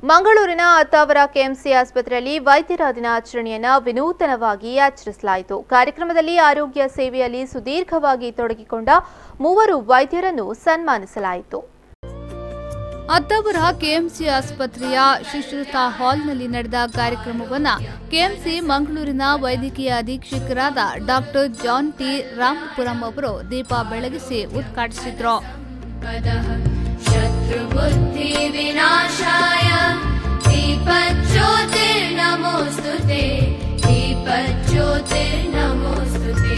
ಮಂಗಳೂರಿನ ಅತ್ತಾವರ ಕೆಎಂಸಿ ಆಸ್ಪತ್ರೆಯಲ್ಲಿ ವೈದ್ಯರ ದಿನಾಚರಣೆಯನ್ನು ವಿನೂತನವಾಗಿ ಆಚರಿಸಲಾಯಿತು. ಕಾರ್ಯಕ್ರಮದಲ್ಲಿ ಆರೋಗ್ಯ ಸೇವೆಯಲ್ಲಿ ಸುದೀರ್ಘವಾಗಿ ತೊಡಗಿಕೊಂಡ 3 ವೈದ್ಯರನ್ನು ಸನ್ಮಾನಿಸಲಾಯಿತು. ಅತ್ತಾವರ ಕೆಎಂಸಿ ಆಸ್ಪತ್ರೆಯ ಶುಶ್ರೂಷಾ ಹಾಲ್ನಲ್ಲಿ ನಡೆದ ಕಾರ್ಯಕ್ರಮವನ್ನು ಕೆಎಂಸಿ ಮಂಗಳೂರಿನ ವೈದ್ಯಕೀಯ ಅಧೀಕ್ಷಕರಾದ ಡಾಕ್ಟರ್ ಜಾನ್ ಟಿ ರಾಮಪುರಂ ಅವರು ದೀಪ ಬೆಳಗಿಸಿ ಉದ್ಘಾಟಿಸಿದರು. शत्रुबुद्धि विनाशाय दीपज्योतिर्नमोस्तुते दीपज्योतिर्नमोस्तुते.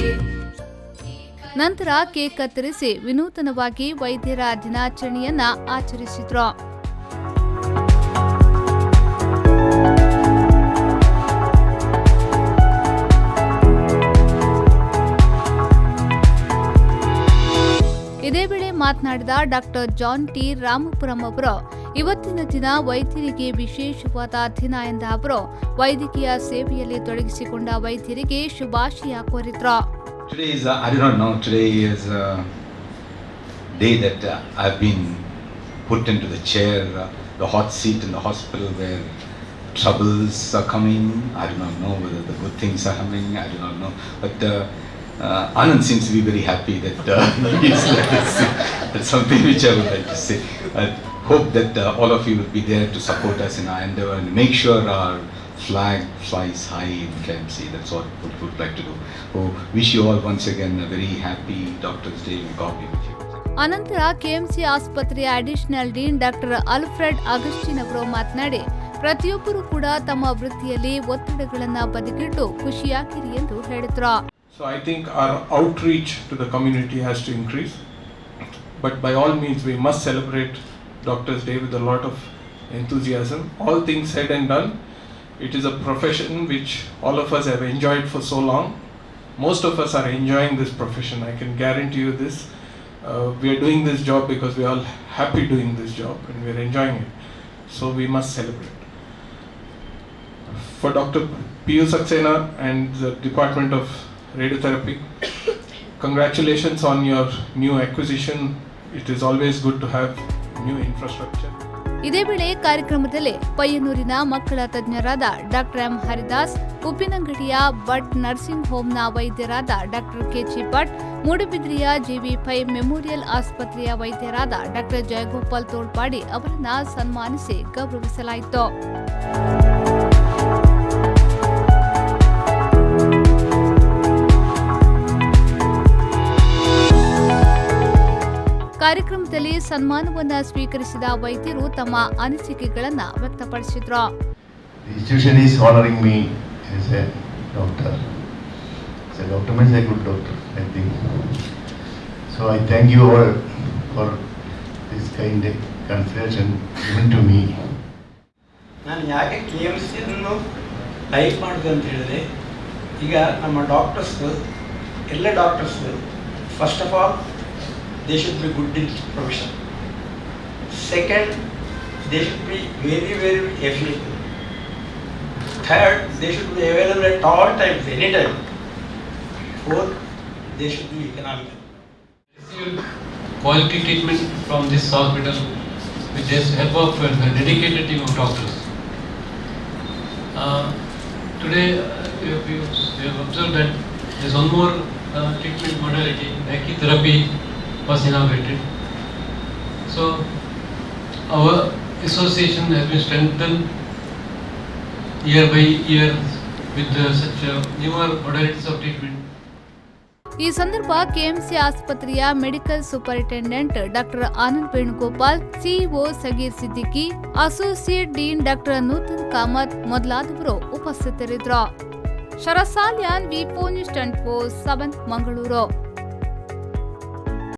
ನಂತರ ಕೇಕ್ ಕತ್ತರಿಸಿ ವಿನೂತನವಾಗಿ ವೈದ್ಯರ ದಿನಾಚರಣೆಯನ್ನ ಆಚರಿಸಿದ್ರು. ಇದೇ ವೇಳೆ ಮಾತನಾಡಿದ ಡಾಕ್ಟರ್ ಜಾನ್ ಟಿ ರಾಮಪುರಂ ಅವರು, ಇವತ್ತಿನ ದಿನ ವೈದ್ಯರಿಗೆ ವಿಶೇಷವಾದ ದಿನ ಎಂದ ಅವರು ವೈದ್ಯಕೀಯ ಸೇವೆಯಲ್ಲಿ ತೊಡಗಿಸಿಕೊಂಡ ವೈದ್ಯರಿಗೆ ಶುಭಾಶಯ ಕೋರಿದ್ರು. Today is I do not know. Today is a day that I've been put into the chair, the hot seat in the hospital where troubles are coming. I do not know whether the good things are coming. I do not know, but. Anand seems to be very happy that that's something which I would like to say. I hope that all of you will be there to support us in our endeavor and make sure our flag flies high in KMC. That's what we would like to do. Wish you all once again a very happy Doctor's Day. God be with you. ಅನಂತರ KMC ಆಸ್ಪತ್ರೆಯ additional dean doctor Alfred Augustine ಅವರು ಮಾತನಾಡಿ, ಪ್ರತಿಯೊಬ್ಬರೂ ಕೂಡ ತಮ್ಮ ವೃತ್ತಿಯಲ್ಲಿ ಒತ್ತಡಗಳನ್ನು ಬದಿಗಿಟ್ಟು ಖುಷಿಯಾಗಿರಿ ಎಂದು ಹೇಳಿದ್ರು. So I think our outreach to the community has to increase, but by all means we must celebrate Doctor's Day with a lot of enthusiasm. All things said and done, it is a profession which all of us have enjoyed for so long. Most of us are enjoying this profession. I can guarantee you this. We are doing this job because we are all happy doing this job and we are enjoying it. So we must celebrate. For Dr. P.U. Saxena and the Department of Radiotherapy, congratulations on your new acquisition. It is always good to have new infrastructure. ಇದೇ ವೇಳೆ ಕಾರ್ಯಕ್ರಮದಲ್ಲಿ ಪಯ್ಯನೂರಿನ ಮಕ್ಕಳ ತಜ್ಞರಾದ doctor M Haridas, ಉಪ್ಪಿನಂಗಡಿಯ Bhat nursing ಹೋಮ್ನ ವೈದ್ಯರಾದ doctor KG Bhat, ಮೂಡುಬಿದ್ರಿಯ GV5 ಮೆಮೋರಿಯಲ್ ಆಸ್ಪತ್ರೆಯ ವೈದ್ಯರಾದ ಡಾಕ್ಟರ್ ಜಯಗೋಪಾಲ್ ತೋಳ್ಪಾಡಿ ಅವರನ್ನ ಸನ್ಮಾನಿಸಿ ಗೌರವಿಸಲಾಯಿತು. ಕಾರ್ಯಕ್ರಮದಲ್ಲಿ ಸನ್ಮಾನವನ್ನು ಸ್ವೀಕರಿಸಿದ ವೈದ್ಯರು ತಮ್ಮ ಅನಿಸಿಕೆಗಳನ್ನು ವ್ಯಕ್ತಪಡಿಸಿದರು. The institution is honoring me as a doctor. So doctor means a good doctor, I think. So I thank you all for this kind of consideration given to me. ನಾನು ಯಾಕೆ KMC ಅನ್ನು ಲೈಕ್ ಮಾಡಿದೆ ಅಂತ ಹೇಳಿದ್ರೆ, ಈಗ ನಮ್ಮ doctors ಎಲ್ಲ doctors first of all they should be good in profession. Second, they should be very, very efficient. Third, they should be available at all times, anytime. Fourth, they should be economical. Quality treatment from this hospital with the help of a dedicated team of doctors. Today, we have observed that there is one more treatment modality, brachytherapy, was inaugurated. So our association has been strengthened year by year with such newer modalities of treatment. ಈ ಸಂದರ್ಭ KMC ಆಸ್ಪತ್ರೆಯ medical superintendent doctor Anand Venugopal, CEO Sagheer Siddiqui, associate dean doctor Nutan Kamath ಮೊದಲಾದವರು ಉಪಸ್ಥಿತರಿದ್ದರು. ಶರಸಾಲ್ಯಾನ್, ವಿ4 news 24/7 Mangaluru.